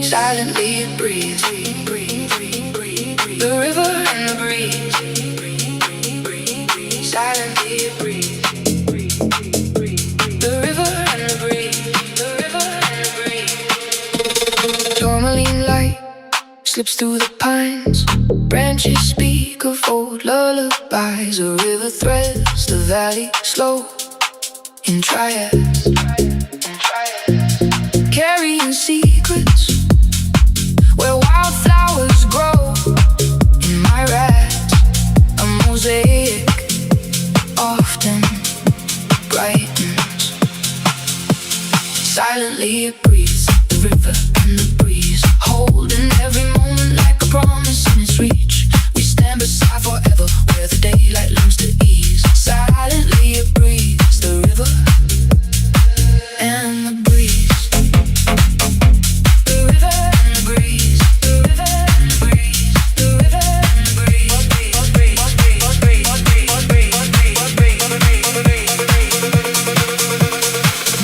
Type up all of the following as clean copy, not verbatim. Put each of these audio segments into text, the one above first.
Silently it breathes. The river and the breeze. Silently it breathes. The river and the breeze. The river and the breeze. Tourmaline light slips through the pines. Branches speak of old lullabies. A river threads the valley slow in triads. Carrying secrets where wildflowers grow. In my rags, a mosaic often brightens. Silently it breathes, the river and the breeze, holding every moment like a promise in its reach. We stand beside forever, where the daylight learns to ease. Silently it breathes, the river and the breeze. The river and the breeze. The river and the breeze. The river and the breeze.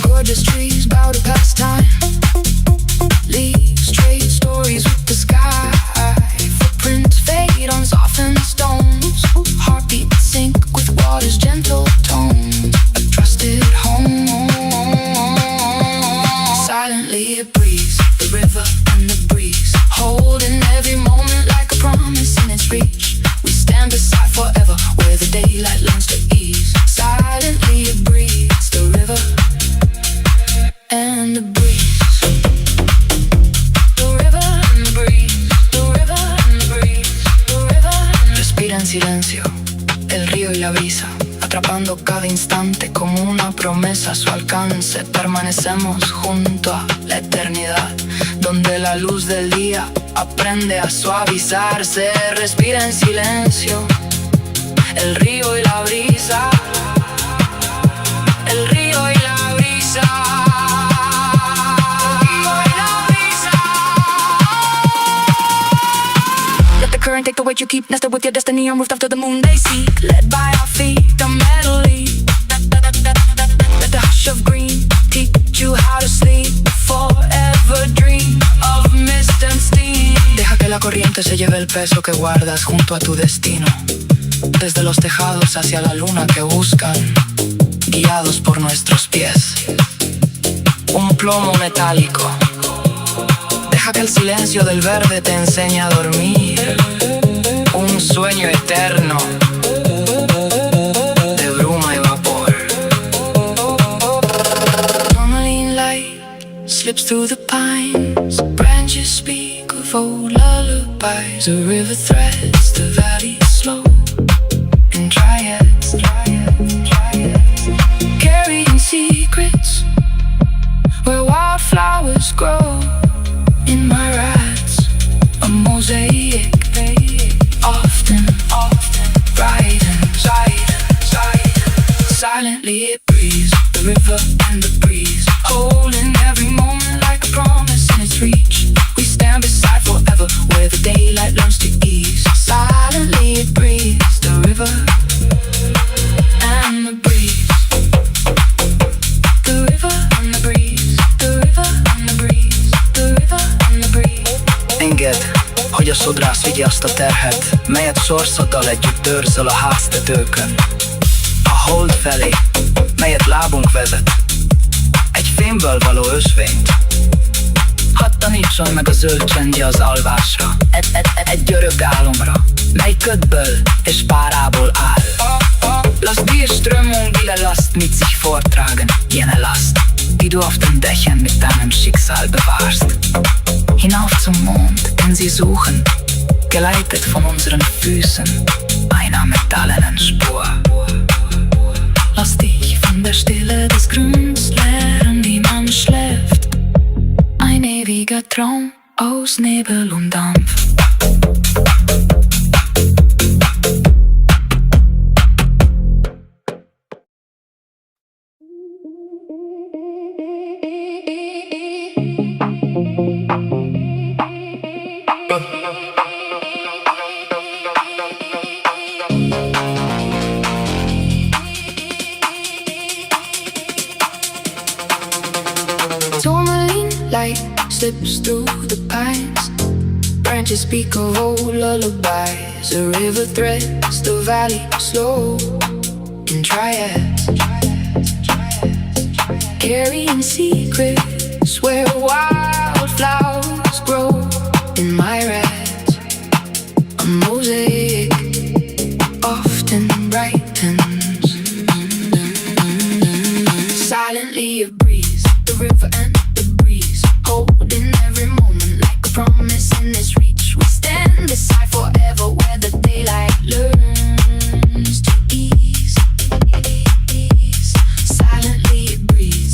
Gorgeous trees bow to past time. Leaves trade stories with the sky. Footprints fade on softened stones. Heartbeats sync with water's gentle tone. A trusted home. Silently it breathes, the river and the breeze, holding every moment like a promise in its reach. We stand beside forever, where the daylight learns to ease. Silently it breathes, the river and the breeze. The river and the breeze. The river and the breeze. The river and the... Respira en silencio el río y la brisa, atrapando cada instante como una promesa a su alcance. Permanecemos junto a la eternidad, donde la luz del día aprende a suavizarse. Respira en silencio el río y la brisa. El río y la brisa. Current, take the weight you keep, nested with your destiny on rooftop to the moon they seek. Led by our feet, a melody. Let the hush of green teach you how to sleep. Forever dream of mist and steam. Deja que la corriente se lleve el peso que guardas junto a tu destino. Desde los tejados hacia la luna que buscan, guiados por nuestros pies. Un plomo metálico. Deja que el silencio del verde te enseñe a dormir. Un sueño eterno de bruma y vapor. Tourmaline light slips through the pines. Branches speak of old lullabies. A river threads the valley slow in triads. Carrying secrets where wildflowers grow. In my rags, a mosaic, often brightens. Silently it breathes, the river and the breeze, holding every moment like a promise in its reach. We stand beside forever, where the daylight learns to ease. Silently it breathes, the river and the breeze. The river and the breeze. The river and the breeze. The river and the breeze. Engedd, hogy a sodrász vigye azt a terhet, melyet sorszaddal együtt dörzöl a háztetőkön. A hold felé, melyet lábunk vezet, egy fémből való ösvényt. Hadd tanítson meg a zöld csendje az alvásra, egy örök álomra, mely ködből és párából áll. Lass die Strömung die Last mit sich vortragen, jene Last, die du auf den Dächern mit deinem Schicksal bewahrst. Hinauf zum Mond, den sie suchen, geleitet von unseren Füßen, einer metallenen Spur. Lass dich von der Stille des Grüns lehren, wie man schläft. Ein ewiger Traum aus Nebel und Dampf. Tourmaline light slips through the pines. Branches speak of old lullabies. A river threads the valley slow in triads, carrying secrets where wildflowers grow in my rats. A mosaic often brightens. Silently a breeze, the river and the breeze, holding every moment like a promise in its reach. We stand beside forever where the daylight learns to ease. Silently a breeze,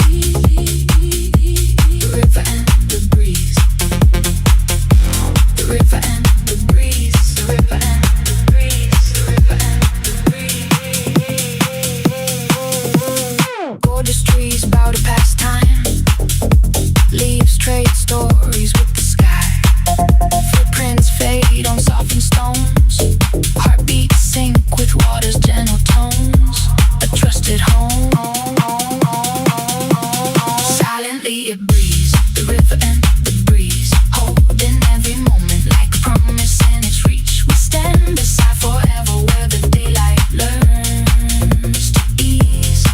the river and the breeze, the river and the breeze, the river and the breeze, the river and the breeze. Gorgeous trees bow to past time. Leaves trade stories with the sky. Footprints fade on softened stones. Heartbeats sync with water's gentle tones. A trusted home. Silently it breathes, the river and the breeze, holding every moment like a promise in its reach. We stand beside forever where the daylight learns to ease.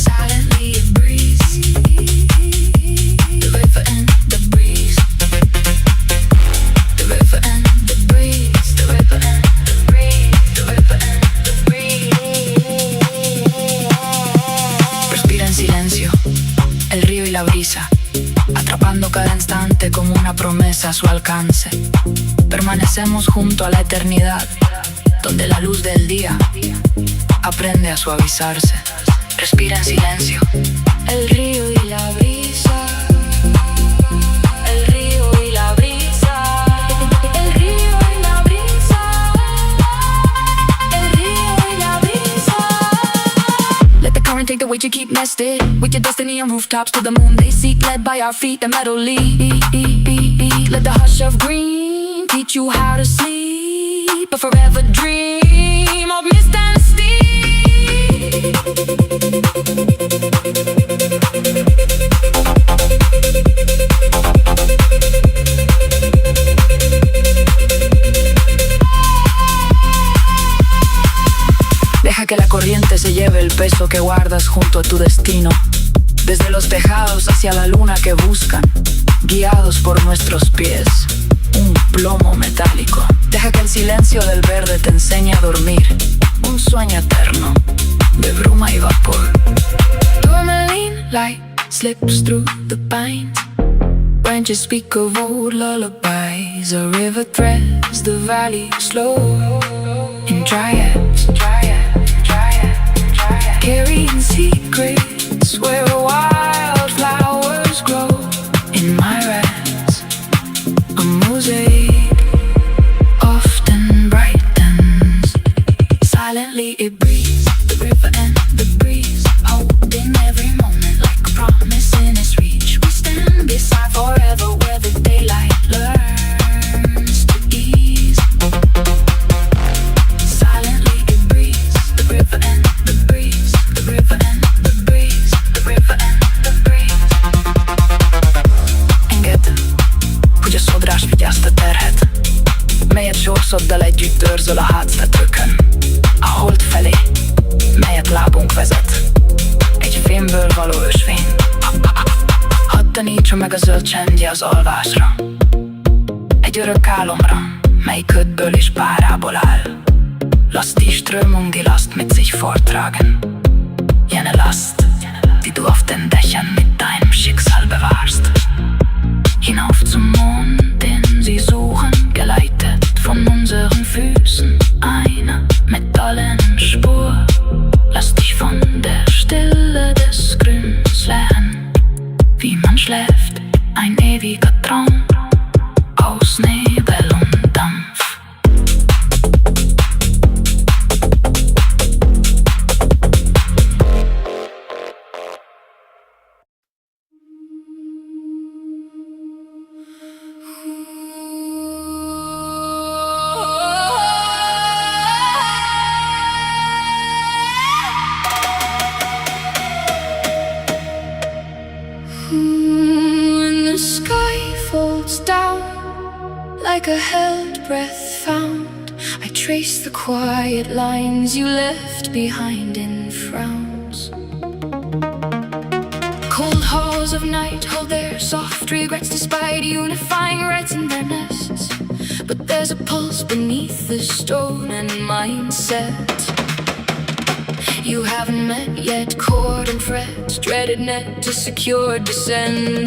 Silently it breathes, the river and the breeze, the river and the breeze, the river and the breeze, the river and the breeze. Respira en silencio el río y la brisa, atrapando cada instante como una promesa a su alcance. Permanecemos junto a la eternidad, donde la luz del día aprende a suavizarse. Respira en silencio el río y la brisa, el río y la brisa, el río y la brisa, el río y la brisa. Let the current take the weight you keep nested with your destiny on rooftops to the moon they seek, led by our feet the metal lead. Let the hush of green teach you how to sleep, but forever dream of mist and steam. Deja que la corriente se lleve el peso que guardas junto a tu destino. Desde los tejados hacia la luna que buscan, guiados por nuestros pies, un plomo metálico. Deja que el silencio del verde te enseñe a dormir, un sueño eterno de bruma y vapor. Tourmaline light slips through the pines. Branches speak of old lullabies. A river threads the valley slow in triads, carrying secrets where wildflowers grow in my rats. A mosaic often brightens. Silently it breathes, the river and the breeze, holding every moment like a promise in its reach. We stand beside forever where the daylight learns to ease. Silently it breathes, the river and the breeze, the river and the breeze, the river and the breeze. Engedd, hogy a sodrás vigye azt a terhet, melyet sorszoddal együtt őrzöl a háttetőkön. A hold felé, melyet lábunk vezet, egy fémből való ösvény. Hadd tanítsa meg a zöld csendje az alvásra, egy örök álomra, mely ködből és párából áll. Lass die Strömung die Last mit sich vortragen, jene Last, die du auf den Dächern mit deinem Schicksal bewahrst. Hinauf zum Mond, den sie suchen, geleitet von unseren Füßen, eine Metallenspur. Lass dich von der Stille des Grüns lehren, wie man schläft, ein ewiger Traum aus Nebel und Dampf. Hmm. the sky folds down like a held breath found, I trace the quiet lines you left behind in frowns. Cold halls of night hold their soft regrets despite unifying reds in their nests. But there's a pulse beneath the stone and mindset you haven't met yet, cord and fret, dreaded net to secure descent.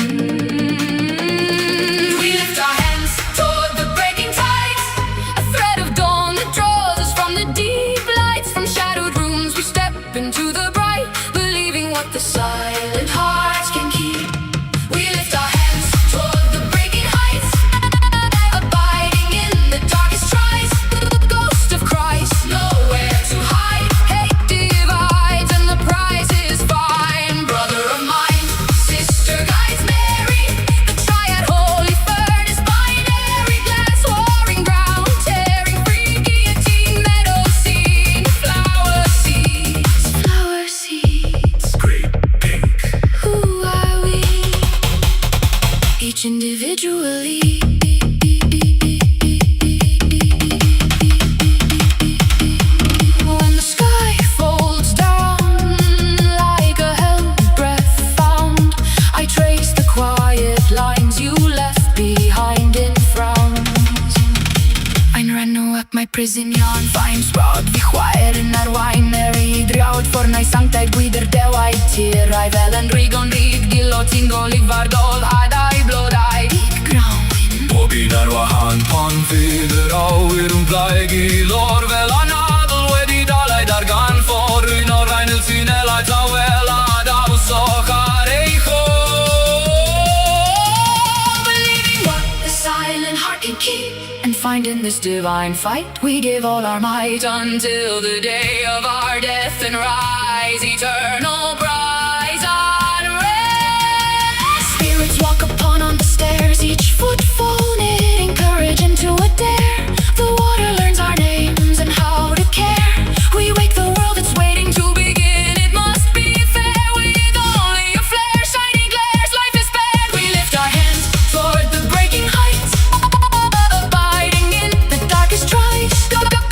We lift our hands toward the breaking tides, a thread of dawn that draws us from the deep lights. From shadowed rooms we step into the bright, believing what the silent hearts can keep. We lift our hands toward the breaking heights, abiding in the darkest tries. The ghost of Christ, nowhere to hide. Hate divides and the prize is fine. Brother of mine, sister guides Mary, the triad holy furnace, binary glass, warring ground, tearing free, guillotine, meadow scene, flower seeds, flower seeds. Great pink. Who are we? Each individually. When the sky folds down like a held breath found, I trace the quiet lines you left behind in frowns. Ein renno upp my prison yarn, finds rod vi chwaer ar wain i driaut fornai sanctaid guider dewai tir I velen rigon rig guillotine golivardol hadai blodai deep ground Bobinar wahan pan fyder awyr plaegi lor vel anadol wedi dalai dargan for nor reinel sinela tawela dav sochar eicho. believing what the silent heart can keep, and find in this divine fight we give all our might until the day of our death and rise, eternal prize unrest. Spirits walk upon on the stairs, each footfall knitting courage into a dare. The water learns our names and how to care. We wake the world that's waiting to begin. It must be fair with only a flare, shining glares, life is spared. We lift our hands toward the breaking heights, abiding in the darkest tries.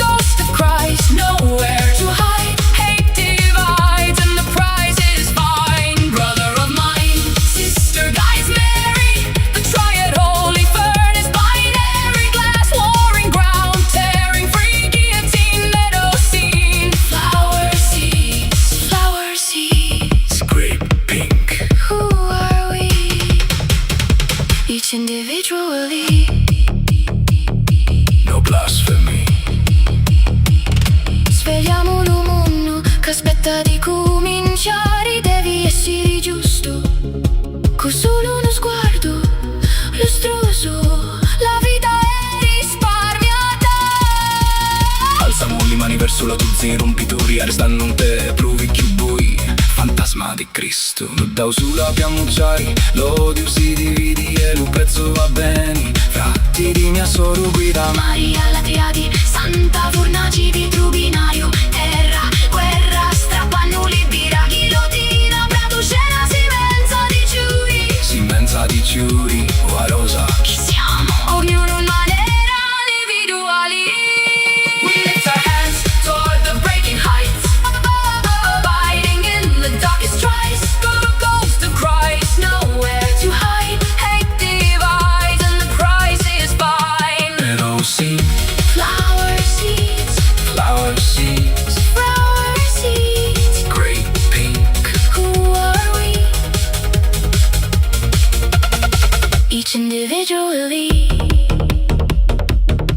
Ghost of Christ, nowhere to hide. Hate divides and the prize is fine. Brother of mine, sister guides Mary, the triad holy furnace, binary glass, warring ground, tearing free, guillotine, meadow scene, flower seeds, flower seeds. Great pink. Who are we? Each individually. No blasphemy. Svegliamo l'uomo che aspetta di cominciare, devi essere giusto, con solo uno sguardo lustroso, la vita è risparmiata. Alzamo le mani verso la tuzzin rompitori, arrestando un te provi più bui. Fantasma di Cristo, lo dau sulla piammucciari, l'odio si dividi e lo prezzo va bene. Fratti di mia soro guida, Maria la triadi, Santa Fornaci, vitro binario, terra, guerra, strappano libera, ghigliottina, prato, scena, si mensa di ciuri, o a rosa. chi siamo? Ognuno in maniera individuali. We lift our hands toward the breaking heights, abiding in the darkest tries. Ghost of Christ, nowhere to hide. Hate divides and the prize is fine. Meadow scene, Flower seeds, flower seeds. flower seeds. Great pink. Who are we? Each individually.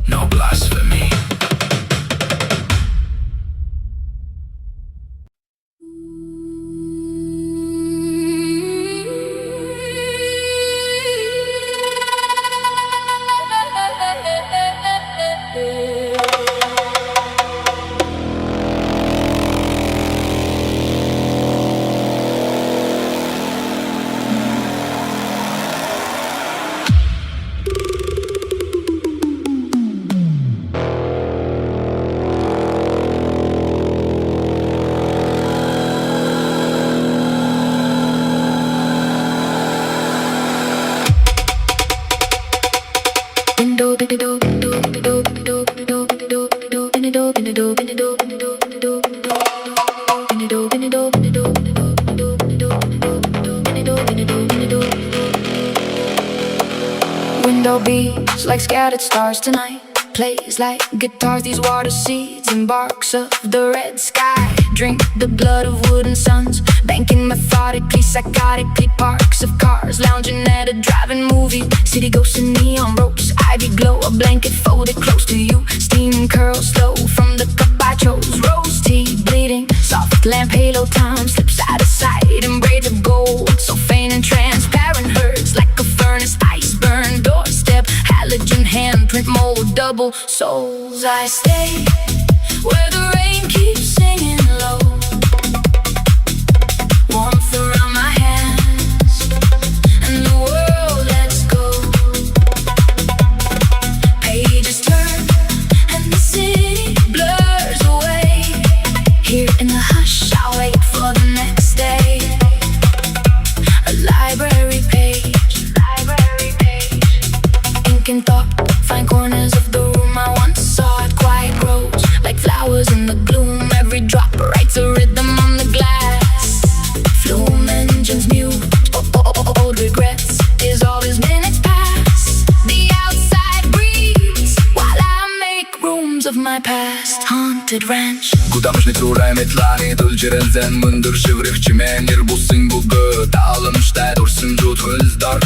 No blasphemy. Window beats like scattered stars tonight. Plays like guitars, these water seeds and barks of the red sky. Drink the blood of wooden suns, banking methodically, psychotically. Parks of cars, lounging at a drive-in movie. City ghosts and neon ropes, ivy glow, a blanket folded close to you. Steam curls slow from the cup I chose. Rose tea bleeding, soft lamp halo time slips out of sight in braids of gold. So faint and transparent, hurts like a furnace, ice burn doorstep, halogen handprint mold, double souls. I stay where the rain keeps singing low, warmth around my hands, and the world lets go. Pages turn and the city blurs away. Here in the hush I wait for the next day. A library page, ink and thought find corners of the room I once saw. It quiet grows like flowers in the gloom. Every drop writes a rhythm on the glass. Flume engines mute, old regrets dissolve as minutes pass. The outside breathes while I make rooms of my past. Haunted ranch. Куда мы шли турами тлани, дөлжирэн зэн мөндөр шиврэх чимэн нэр бусын бүгө таалымштай дурсын жут хөлздар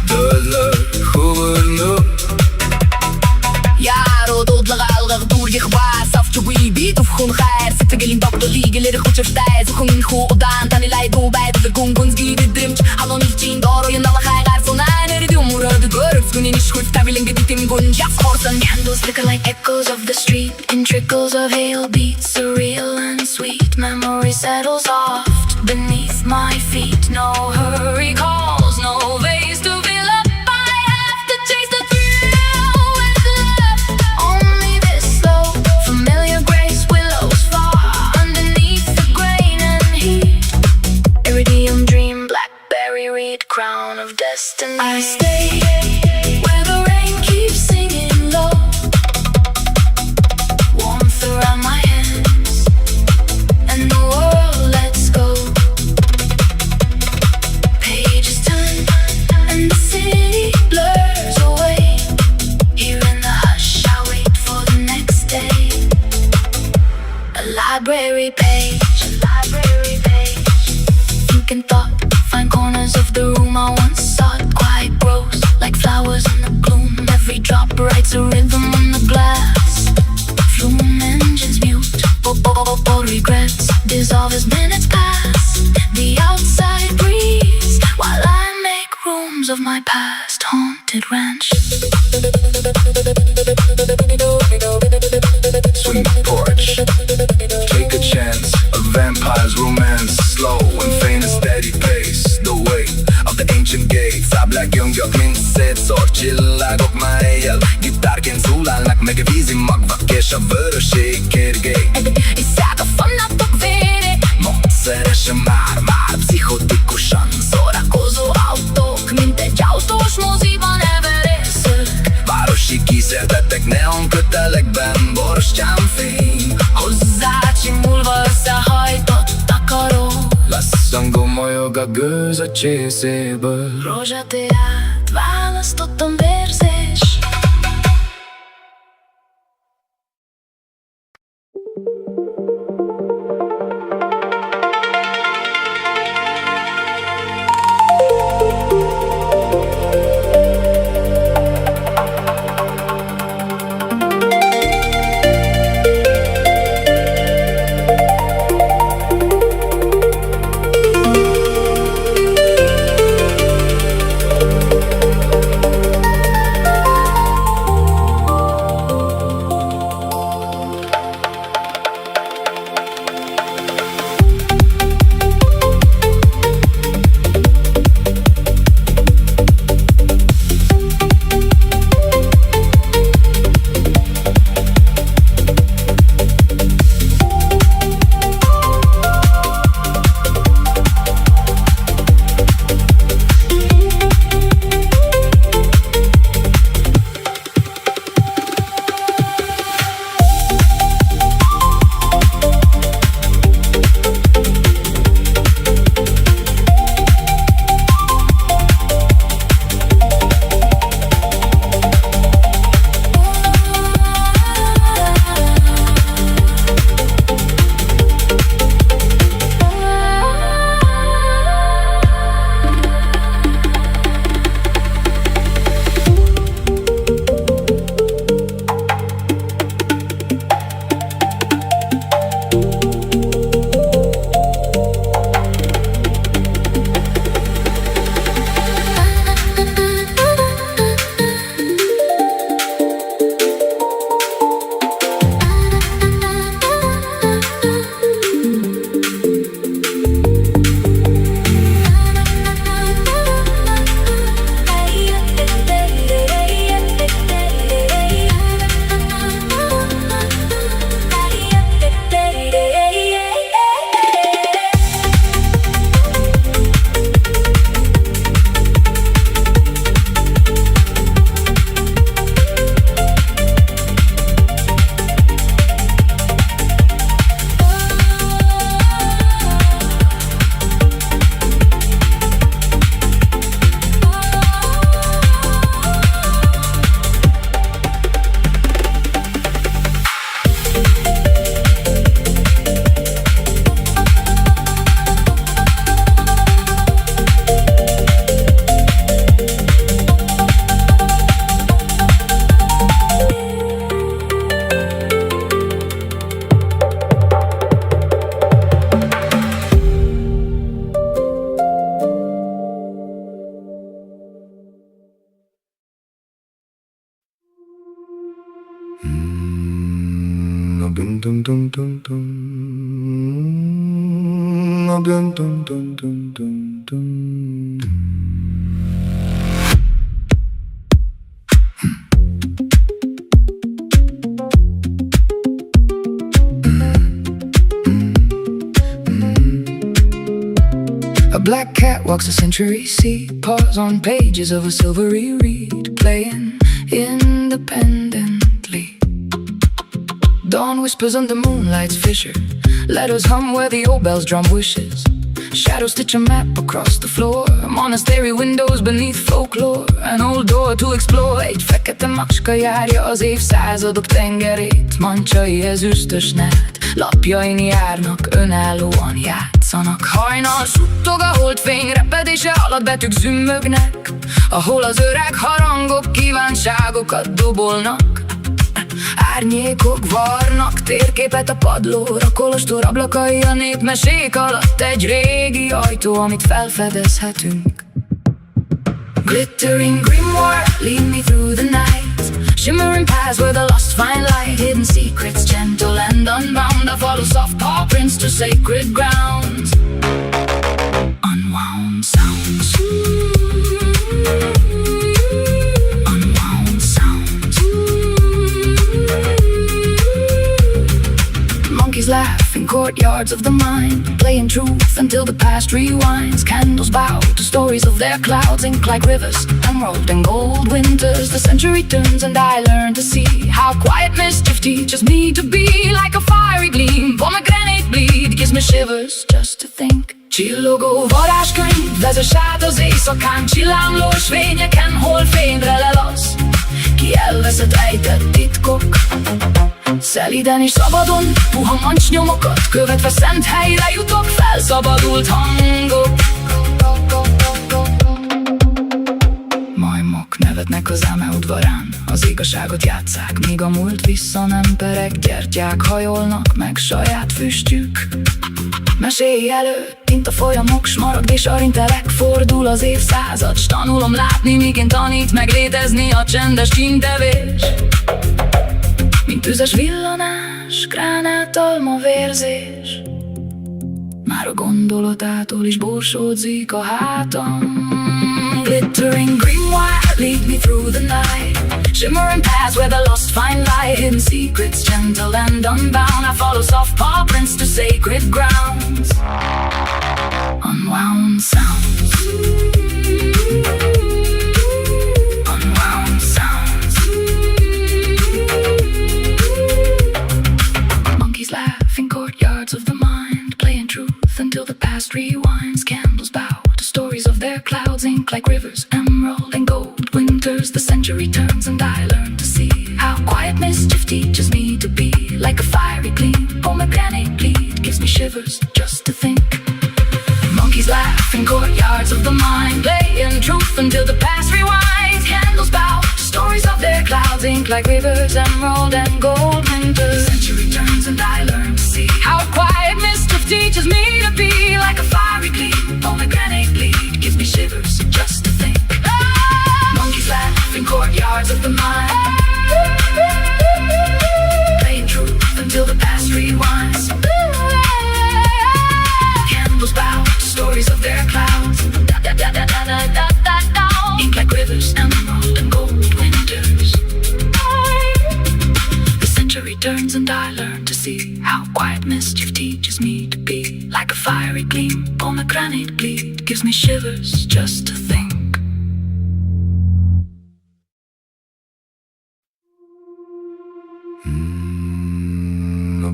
дөлөр хөвөрнө. Яро дудлага алгах дургих бас авчугуи битов хун хайр сэтгэлин докто лигелэр хүчвштай зөвхөн хүү удаан танилай дубай дэл гунгунзги бидрэмч халон илчин дороён алахай гарсунай нэрди умурад göröks günün iş hut tabilen geditim gunja forsan. Candles flicker like echoes of the street in trickles of hail beats, surreal and sweet. Memory settles oft beneath my feet. No hurry calls, no vase to fill up. I have to chase the thrill with love. Only this slow familiar grace willows far underneath the grain and heat. Iridium dream, blackberry reed, crown of destiny. I stay where the rain keeps singing low, warmth around my hands, and the world lets go. Pages turn and the city blurs away. Here in the hush I wait for the next day. A library page, ink and thought find corners of the room I once sought. Quiet grows like flowers in the gloom. Every drop writes a rhythm on the glass. Flume engines mute, old regrets dissolve as minutes pass. The outside breathes while I make rooms of my past. Haunted ranch. Swing porch, take a chance, a vampire's romance. Slow and faint a steady pace, the weight of the ancient gates. Áblágjongjak, mint szétszórt csillagok ma éjjel. Gitárként szólálnak meg a vízi magvak és a vöröség kérgék. Iszák a fanatok vére, Módszeresen már pszichotikusan szórakozó autók, mint egy autós moziban everészők. városi kísértetek neon kötelekben, borostyán fény. Hozzácsimulva összehajtott takaró, Lassan gomolyog a gőz a csészéből. rózsateát választottam vérzés. dum dum dum dum dum. Dum dum dum dum dum dum. A black cat walks a century seat, paws on pages of a silvery reed, playing independently. Dawn whispers under moonlight's fissure, letters hum where the old bells drum wishes. Shadows stitch a map across the floor, monastery windows beneath folklore. An old door to explore, egy fekete macska járja az évszázadok tengerét. Mancsai ezüstös net, lapjain járnak, önállóan játszanak. Hajnal suttog a holdfény, repedése alatt betűk zümmögnek, ahol az öreg harangok kívánságokat dobolnak. Árnyékok varnak térképet a padlóra, kolostor ablakai a népmesék alatt, egy régi ajtó, amit felfedezhetünk. Glittering grimoire, lead me through the night, shimmering paths where the lost find light, hidden secrets, gentle and unbound. I follow soft paw prints to sacred grounds. Unwound sounds, unwound sounds. Monkeys laugh in courtyards of the mind, playing truth until the past rewinds. Candles bow to stories of their clouds, ink like rivers, emerald and gold winters. The century turns and I learn to see how quiet mischief teaches me to be. Like a fiery gleam, pomegranate bleed, gives me shivers just to think. Csillogó varázskönyv vezess át az éjszakán, csillámlós fényeken, hol fényre lelasz, ki elveszett ejtett titkok. Szeliden és szabadon, puha mancnyomokat követve szent helyre jutok, felszabadult hangok. Majmok nevetnek az eme udvarán, az igazságot játsszák, míg a múlt vissza nem pereg. Gyertyák hajolnak meg saját füstjük meséi előtt, mint a folyamok, smaragd és arintelek. Fordul az évszázad, s tanulom látni, miként tanít meg létezni a csendes csíntevés. Mint tüzes villanás, gránátalma vérzés, már a gondolatától is borsódzik a hátam. Glittering green wire, lead me through the night, shimmering paths where the lost find light, hidden secrets, gentle and unbound. I follow soft paw prints to sacred grounds. Unwound sounds, unwound sounds. Monkeys laugh in courtyards of the mind, playing truth until the past rewinds. Candles bow to stories of their clouds, ink like rivers, emerald and gold winters. The century turns and I learn to see how quiet mischief teaches me to be. Like a fiery gleam, pomegranate bleed, gives me shivers just to think. Monkeys laugh in courtyards of the mind, playing truth until the past rewinds. Candles bow to stories of their clouds, ink like rivers, emerald and gold winters. The century turns and I learn to see how quiet mischief teaches me to be. Like a fiery gleam, pomegranate bleed, gives me shivers just to think. Monkeys laugh in courtyards of the mind, playing truth until the past rewinds. Candles bow to stories of their clouds, ink like rivers, emerald and gold winters. The century turns and I learn to see how quiet mischief teaches me to be. Like a fiery gleam, pomegranate bleed, gives me shivers just to think.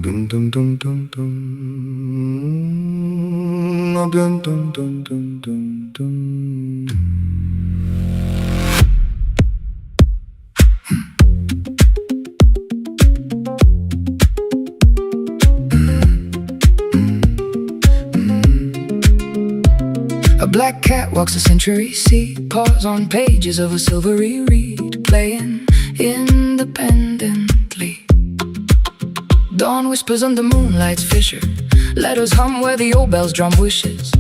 Dum dum dum dum dum. Dum dum dum dum dum dum. A black cat walks a century seat, paws on pages of a silvery reed, playing independently. Dawn whispers under moonlight's fissure, letters hum where the old bells drum wishes.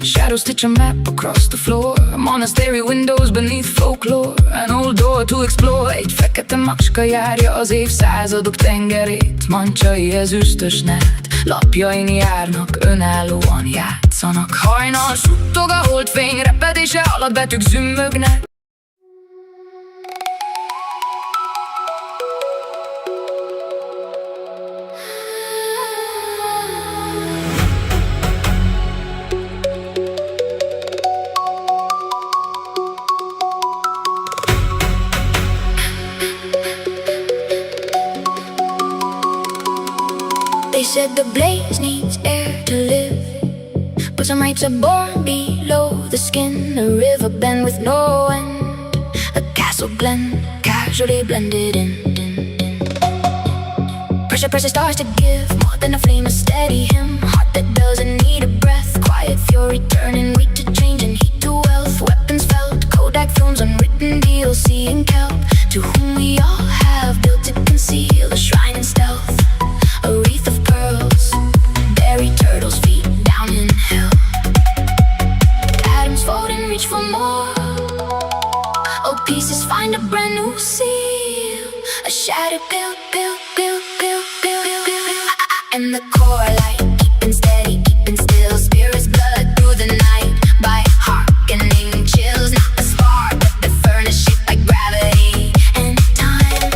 Shadows stitch a map across the floor. Monastery windows beneath folklore. An old door to explore. Egy fekete macska járja az évszázadok tengerét. Mancsai ezüstös net, lapjain járnak, önállóan játszanak. Hajnal suttog a holdfény, repedése alatt betűk zümmögnek. They said the blaze needs air to live, but some nights are born below the skin. A river bend with no end, a castle glen casually blended in. Pressure starts to give more than a flame to steady him. Heart that doesn't need a breath, quiet fury turning weight to change and heat to wealth. Weapons felt, Kodak films, unwritten DLC and kelp, to whom we all have built to conceal a shrine in stealth. A wreath of pearls, buried turtles' feet down in hell. Atoms fold and reach for more. Old pieces find a brand new seal. A shattered pill, and the core light keeping steady, keeping still. Spirits blood through the night by hearkening chills. Not a spark, but the furnace shaped by gravity and time.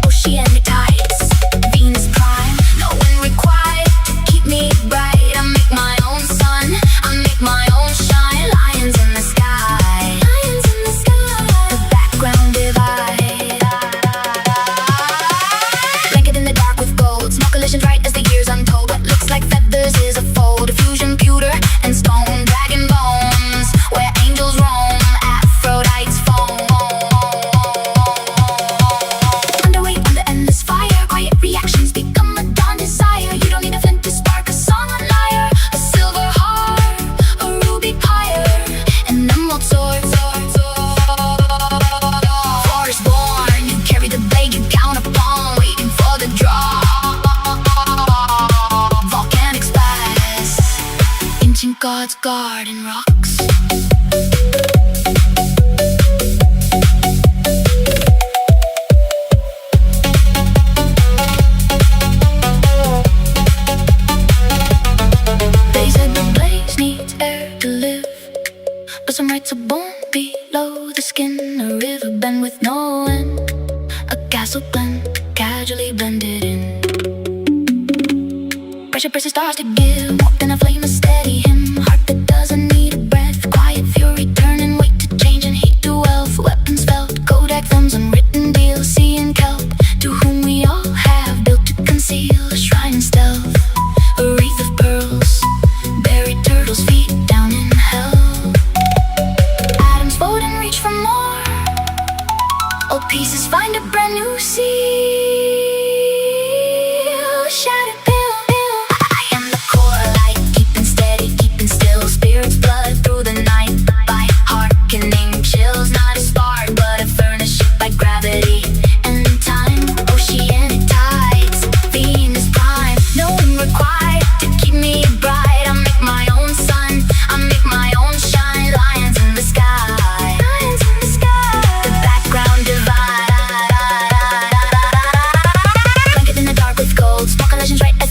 Oceanic tides, Venus prime. No one required to keep me bright. I make my own sun, I make my own shine. Lions in the sky, lions in the sky. The background divide, blanket in the dark with gold. Small collisions right as the years untold. What looks like feathers is a fold. A fusion pewter and stone. Dragon bones where angels roam. Aphrodite's foam. Underweight under endless fire. Quiet reactions become a dawn desire. You don't need a flint to spark a song on lyre. A silver heart, a ruby pyre, an emerald sword. Forest born, you carry the blade you count upon, waiting for the draw. Volcanic splash, ancient gods guarding rocks. They said the blaze needs air to live, but some rights are born below the skin. A river bend with no end, a castle glen casually blended in. Pressure starts to give more than a flame to steady him. Heart that doesn't need a breath, quiet fury turning weight to change and heat to wealth. Weapons felt, Kodak films, unwritten DLC and kelp, to whom we all have built to conceal a shrine in stealth. A wreath of pearls, buried turtles' feet down in hell. Atoms fold and reach for more. Old pieces find a brand new seal. Shattered pill. I am the core light, keeping steady, keeping still. Spirits blood through the night by hearkening chills. Not a spark, but a furnace shaped by gravity and time. Oceanic tides, Venus prime. No one required to keep me bright. I make my own sun, I make my own shine. Lions in the sky, lions in the sky. The background divide, blanket in the dark with gold. Small collisions right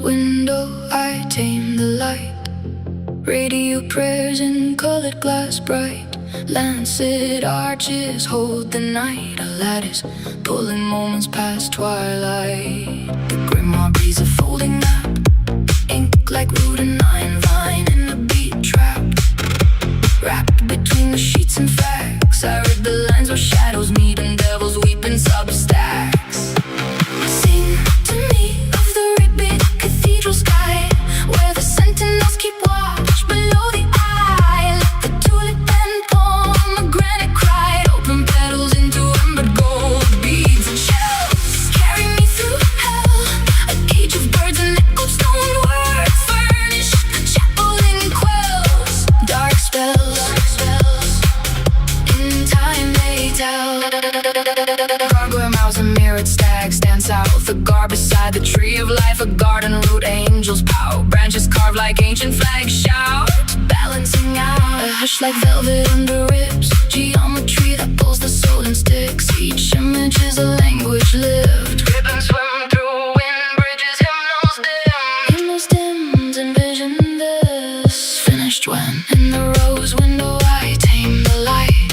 window I tame the light. Radio prayers in colored glass bright. Lancet arches hold the night. A lattice pulling moments past twilight. The grimoire breeze a folding map. Ink like root and nine vine in a beat trap. Wrapped between the sheets and facts. I read the lines where shadows meet and devils weep in substacks. Sing to me of the ribbit cathedral sky, where the sentinels keep watch below the eye. Let the tulip and pomegranate cry. Open petals into embedded gold beads and shells. Carry me through hell, a cage of birds and echoed stone words. Furnish the chapel in quells. Dark spells, in time they tell. Gargoyle mouths and mirrored stags dance out. The guard beside the tree of life, a garden root angels pout. Branches carved like ancient flags shout, balancing out. A hush like velvet under ribs. Geometry that pulls the soul in sticks. Each image is a language lived. Ribbons swim through wind bridges, hymnals dim. Hymnals dimmed, envision this. Finished when in the rose window I tame the light.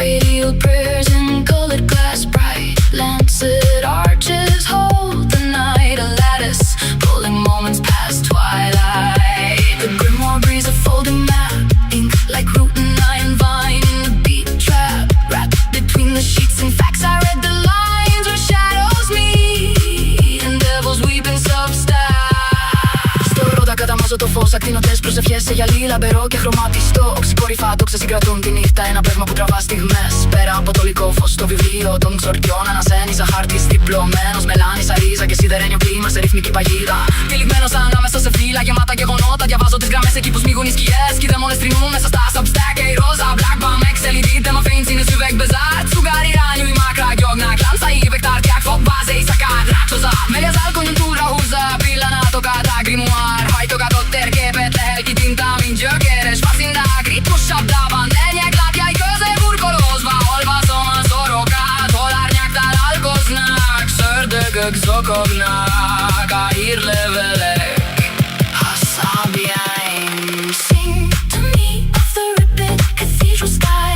Radial prayers in colored glass bright. Lancet arches hold the night. A lattice pulling moments past twilight. The grimoire breeze a folding map. Ink like root and nine vine in the beat trap. Wrapped between the sheets and facts. I read the lines where shadows meet and devils weep in substacks. Στο ρόδα καταμάζω το φως. Ακτινωτές προσευχές σε γυαλί λαμπερό και χρωματιστό. Οξυκόρυφα δόξα συγκρατούν τη νύχτα. Ένα πνεύμα που τραβά στιγμές. Πέρα από το λικό φως στο βιβλίο των ξορκιών ανασένιζα χάρτης διπλωμένος. Μελάνισα ρίζα και σιδερένιο κλίμα σε ρυθμική παγίδα. Τυλιγμένος ανάμεσα σε φύλλα γεμάτα γεγονότα. Διαβάζω τις γραμμές εκεί που σμίγουν οι σκιές. Κι οι δαίμονες τρινούν μέσα στα substack. Η ρόζα, black bomb, XLED, tema feints in svek bezat. Sugari ranju i makra gjogna klansa i vektar jak fok baze i sakat raksoza. Melia zal conjuntura usa pilla na tocata grimoire. Hai tocato terkepet lehel ki tinta min gyökeres vasindak. Ritmusabb dában enyek látják köze burkolózva. Olvaszom a szorokat, hol árnyák találkoznak. Szördögök zokognak a hírlevelek. Haszábjaim. Sing to me of the ribbit cathedral sky,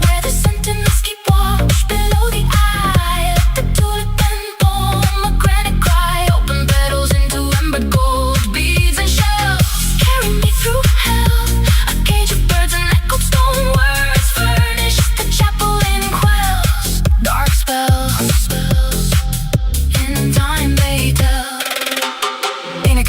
where the sentinels keep watch below the eye. Let the tulip and pomegranate cry. Open petals into embedded gold beads and shells. Carry me through hell, a cage of birds and echoed stone words. Furnish the chapel in quells. Dark spells, in time they tell. In a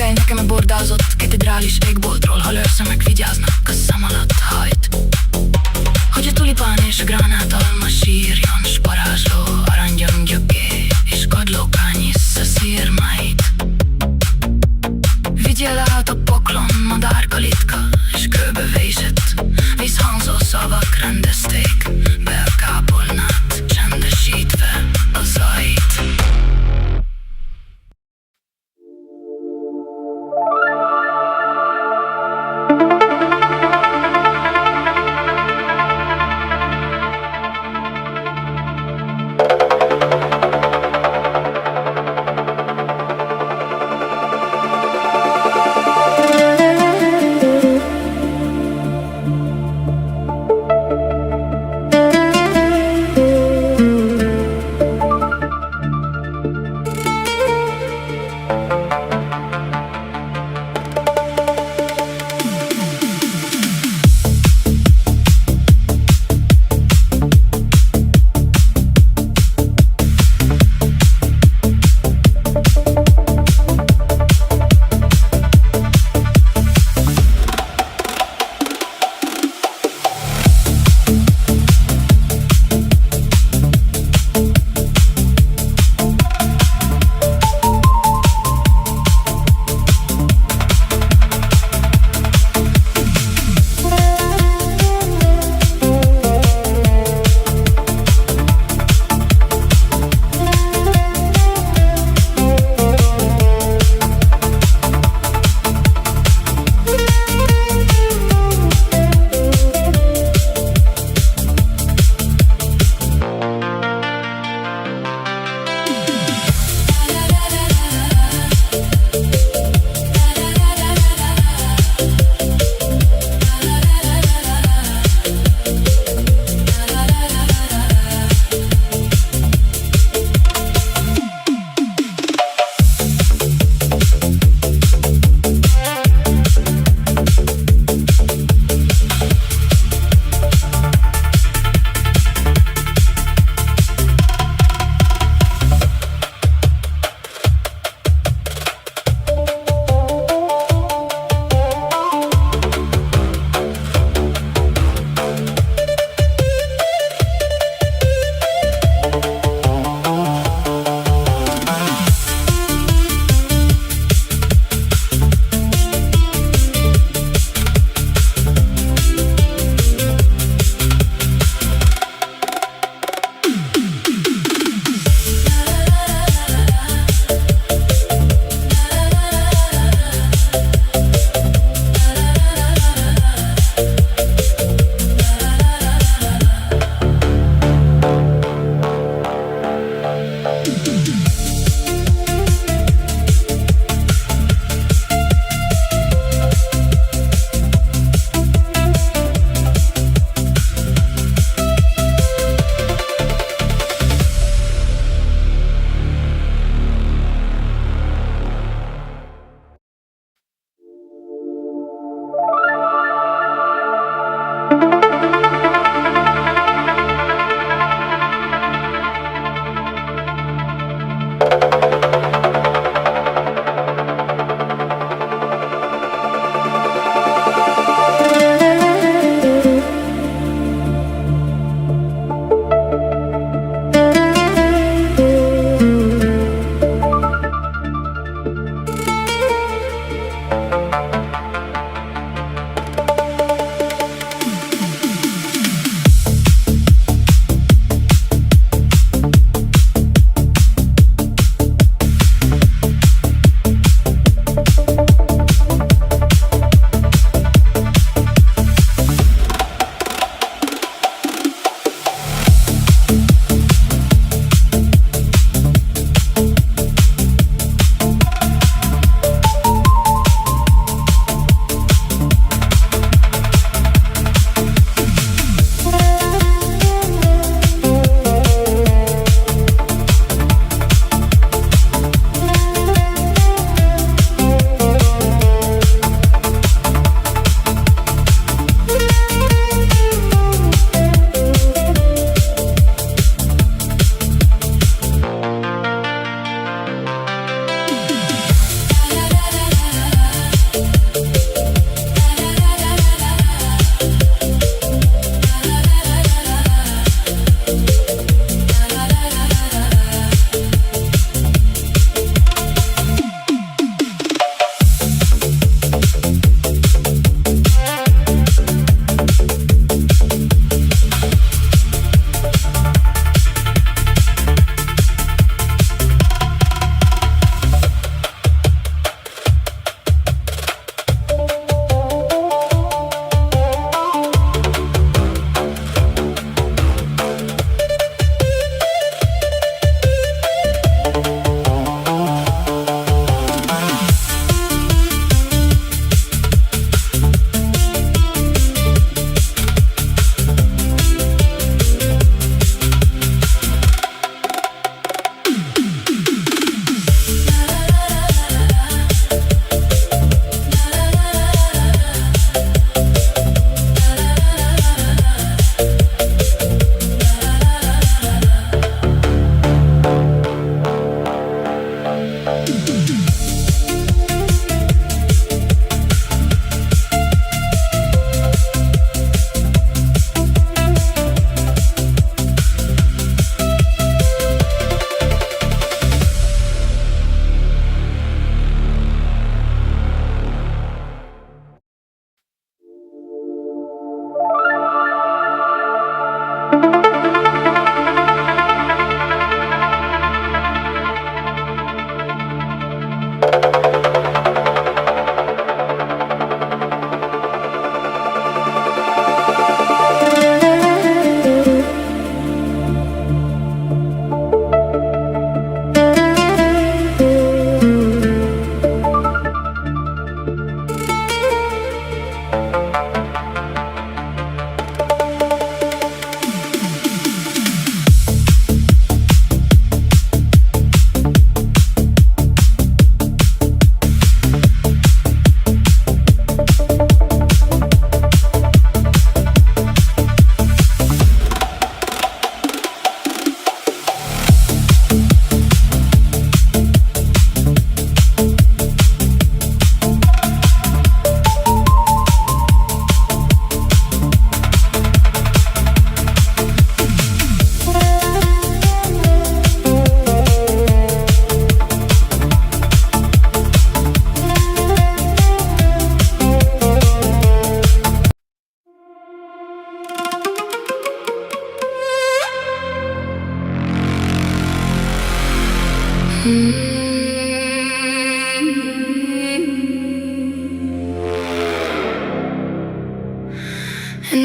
In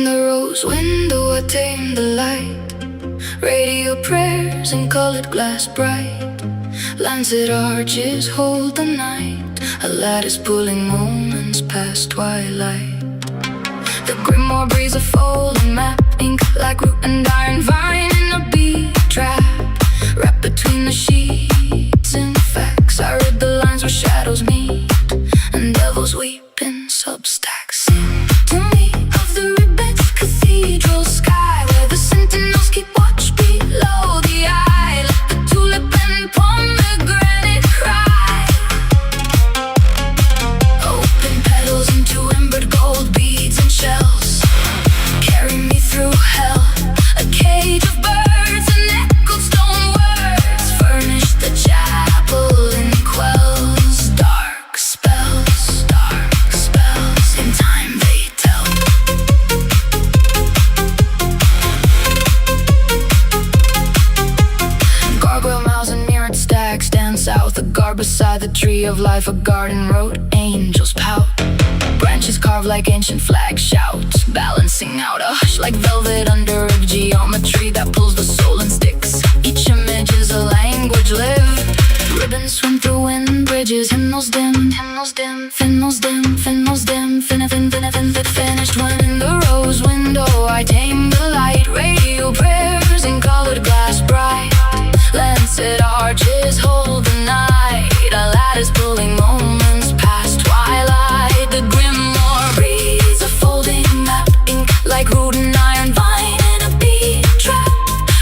the rose window I tame the light, radio prayers and colored glass bright. Lancet arches hold the night, a lattice pulling moments past twilight. The grimoire breeze a folding map, ink like root and iron vine in a beat trap. Wrapped between the sheets and facts, I read the lines where shadows meet and devils weep in substacks. Sing to me of the ribbon cathedral sky, where the sentinels keep watch below the eye. Let the tulip and pomegranate cry. Open petals into embered gold beads and shells. Carry me through hell, a cage of birds and echoed stone words. Furnish the chapel and quells dark spells in time they tell. Gargoyle mouths and mirrored stacks stand south. A guard beside the tree of life, a garden road, angels pout. Branches carved like ancient flags shout, balancing out a hush like velvet under a geometry that pulls the soul in sticks. Each image is a language lived. Ribbons swim through wind bridges, hymnals dim, finnels dim, finished when in the rose window I tame the light. Radio prayers in colored glass bright. Lancet arches hold the night, a lattice pulling moments past twilight. The grimoire breathes a folding map, ink like root and iron vine in a beat trap.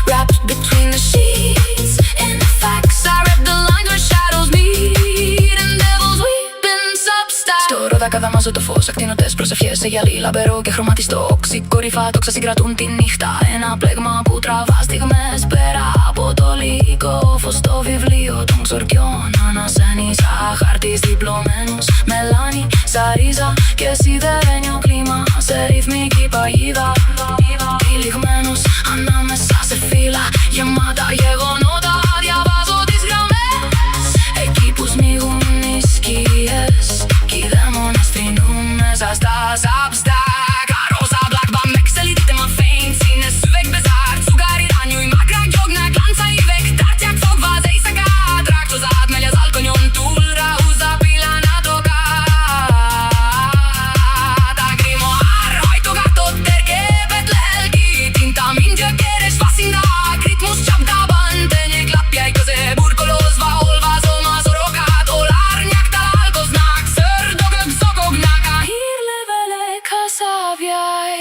Wrapped between the sheets in facts, I read the lines where shadows meet and devils weep in substacks. Sto rodakavamo sotto fossa, ktinotes προς ευχές σε γυαλί λαμπερό και χρωματιστό. Οξυκορυφά, τόξα συγκρατούν τη νύχτα. Ένα πλέγμα που τραβά στιγμές πέρα από το λύκο. Φως στο βιβλίο των ξορκιών ανασένει σαν χάρτης διπλωμένος. Μελάνι, σαν ρίζα και σιδερένιο κλίμα σε ρυθμική παγίδα. Τυλιγμένος ανάμεσα σε φύλλα γεμάτα γεγονότα. Διαβάζω τις γραμμές εκεί που σμίγουν οι σκιές κι οι δαίμονες θρηνούν μέσα στα substack. Rosa, black, bam, excelite ma fein, sine syvek bezak. Cugari raniu i makra giogna, glanca i wek. Tarciak sok waze i sagat. Rak to zad, melia zal koniuntul, rauza pila na tokat. A grimoar, hoi to gato terke betlelki. Tinta minge keresh fascinda, ritmus ciapda bante. Nie klapiaj koze burkolos, va olva zoma sorokat. Olarniak talko znak, srdogek sokog naka. Hirlevele kasaviaj.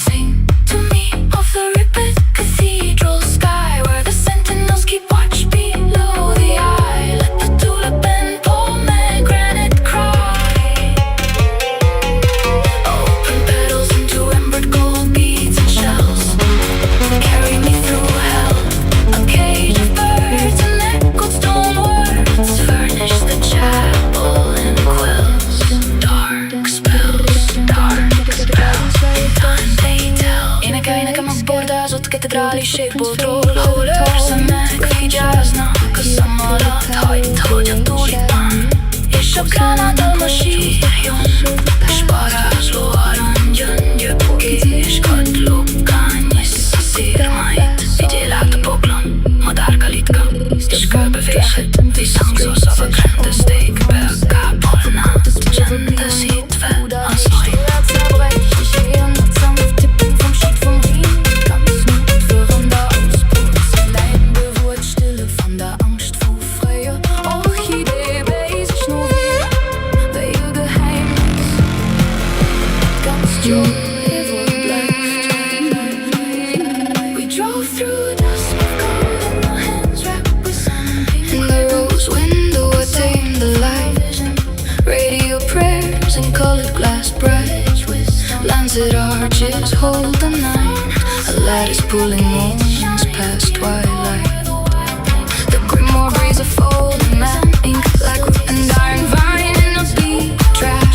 Sing to me of the ribbon cathedral sky, where the sentinels keep watch below the eye. Let the tulip and pomegranate cry. Open petals into embered gold beads and shells. Carry me through hell, a cage of birds and echoed stone words. Furnish the chapel and quells dark spells time they tell. Ineka magborda od katedrali shake botrol. Holer zamek widziała znak samolot. Chodź tulipan és a gránáttal mosíjon. Spara zló aranygyön gyökés, kadlókány visszaszírmait. Vigyél át a poklon, madárkalitka, és körbevésed visszhangzó szavak rendezték be a kápolnát, csendesítve az hajt. We drove through dusk with gold in our hands, wrapped with sunbeams. In the rose window I tamed the light. Radio prayers and colored glass bright. Lancet arches hold the night, a lattice pulling moments past twilight. The grimoire breeze a folding map, ink like root and iron vine in a beat trap.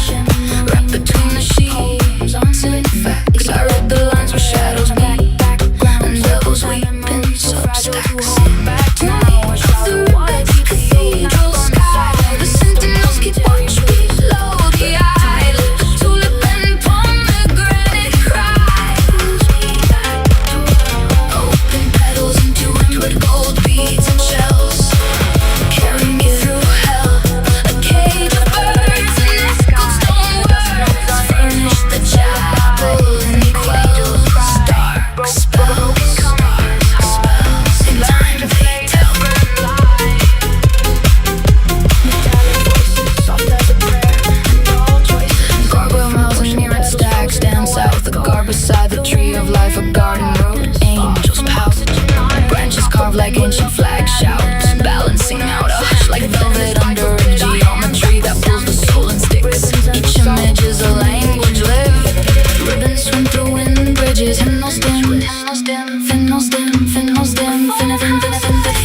Wrapped between the sheets in facts, I read the lines where shadows meet and devils weep in substacks. To me, of the ribbon love like ancient flag shouts, balancing out a hush like velvet under a geometry that pulls the soul in sticks. Each image is a language lived. Ribbons swim through wind bridges, hymnals dim, finnals dim, finnals dim,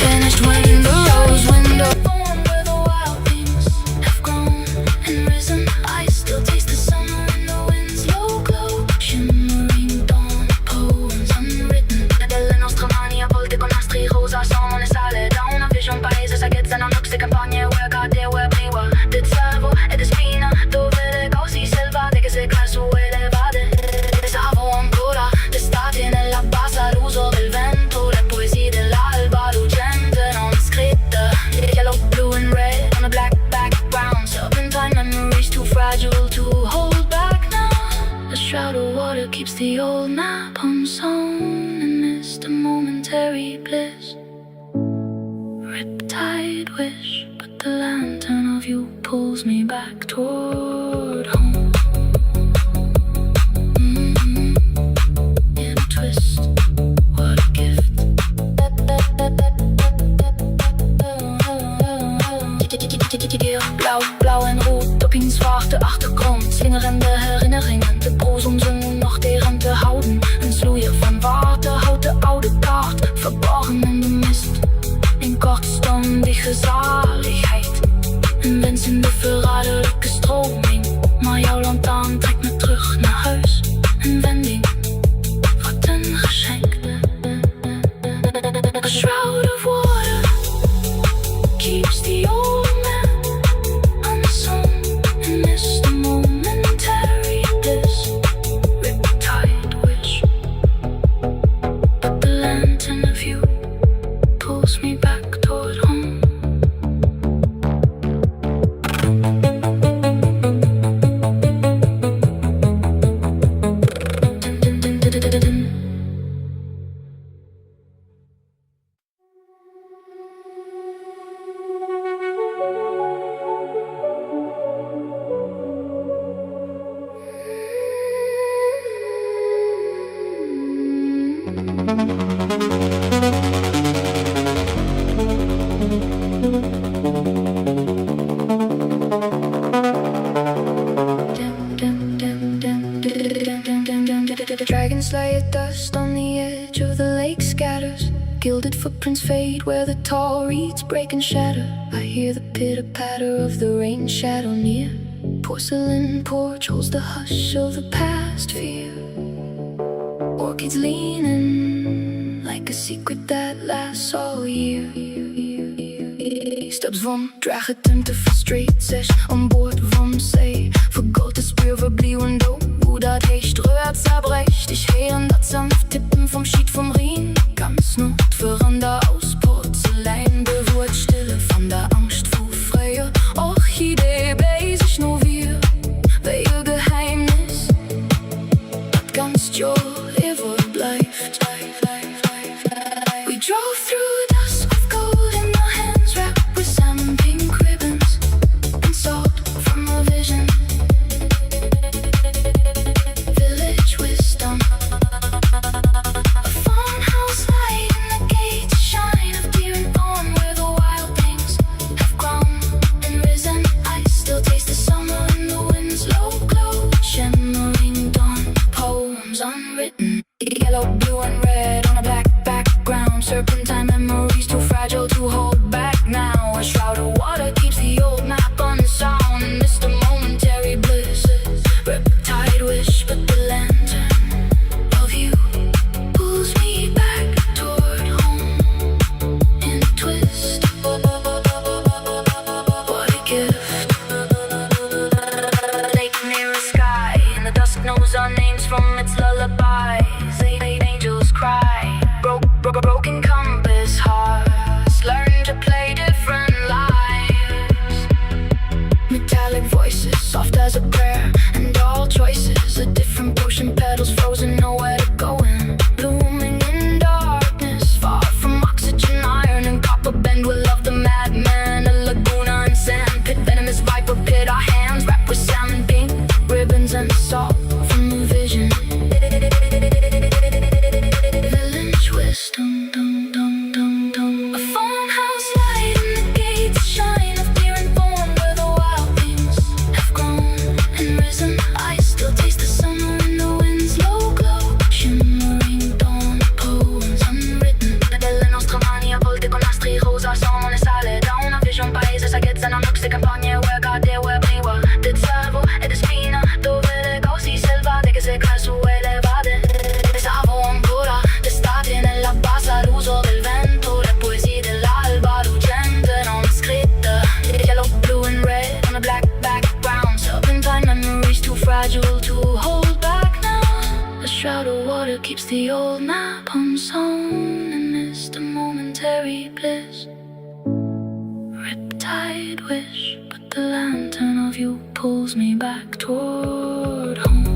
finished when the rose window. Born where the wild things have grown and risen, I still taste the summer in the wind's low glow. Shimmering dawn, poems unwritten. Delle nostre mani avvolte con nastri rosa sono le sale da una vision paese, saggezza non nox, campagne, where cade, where priva del servo e de spina, dove le cose selvatiche se classo e le vade. Pensavo ancora d'estate nella bassa, l'uso del vento, le poesie dell'alba lucente non scritte. Yellow, blue and red on a black background, serpentine memories too fragile to hold back now. A shroud of water keeps the old map unsewn, and missed a momentary bliss. Riptide wish, but the lantern of you pulls me back toward home. In a twist, what a gift. Blauw, blauw en rood op een zwarte achtergrond, slingerende herinneringen, de broos om ze nog tegen te houden. Een sloeier van water houdt de oude kaart verborgen in de mist. Een kortstondige zaligheid, een wens in de verraderlijke stroming. Maar jouw lantaarn trekt me terug naar huis. Een wending, wat een geschenk. A shroud of water keeps the old man unsewn, and missed the momentary bliss. Riptide wish, but the lantern of you pulls me back toward home. Dragon slayer dust on the edge of the lake scatters. Gilded footprints fade where the tall reeds break and shatter. I hear the pitter-patter of the rain shadow near. Porcelain porch holds the hush of the past fear. Orchids leaning like a secret that lasts all year. Stubbs van dragen te frustrate sich an Bord vom See. Vergold das River blieben do, wo dat hecht rührt zerbrecht. Ich hören dat sanft Tippen vom Schied vom Rhin. Ganz Nordveranda aus Porzellan bewurt Stille von der Angst vor Freie. Orchidee bei sich nur wir, wer ihr Geheimnis dat ganz Joe ever bleibt. We drove through dusk with gold in our hands, wrapped with salmon pink ribbons and salt from a vision. Village wisdom, a farmhouse light in the gates, shine of deer and fawn where the wild things have grown and risen. I still taste the summer in the wind's low glow, shimmering dawn, poems unwritten. Yellow, blue and red on a black background, serpentine memories too fragile to hold back now. A shroud of water keeps the old map unsound, and missed a momentary bliss. Riptide wish, but the lantern of you pulls me back toward home in a twist. What a gift. Lake near a sky, and the dusk knows our names from its lullabies. Angels cry, broken compass hearts learn to play different lives. Metallic voices, soft as a prayer, and all choices a different potion, petals frozen, nowhere to go in. Blooming in darkness, far from oxygen, iron and copper bend will love the madman. A laguna and sand pit, venomous viper pit, our hands wrapped with salmon pink ribbons and salt from a vision. Village wisdom, dum dum dum dum. momentary bliss, riptide wish, but the lantern of you pulls me back toward home.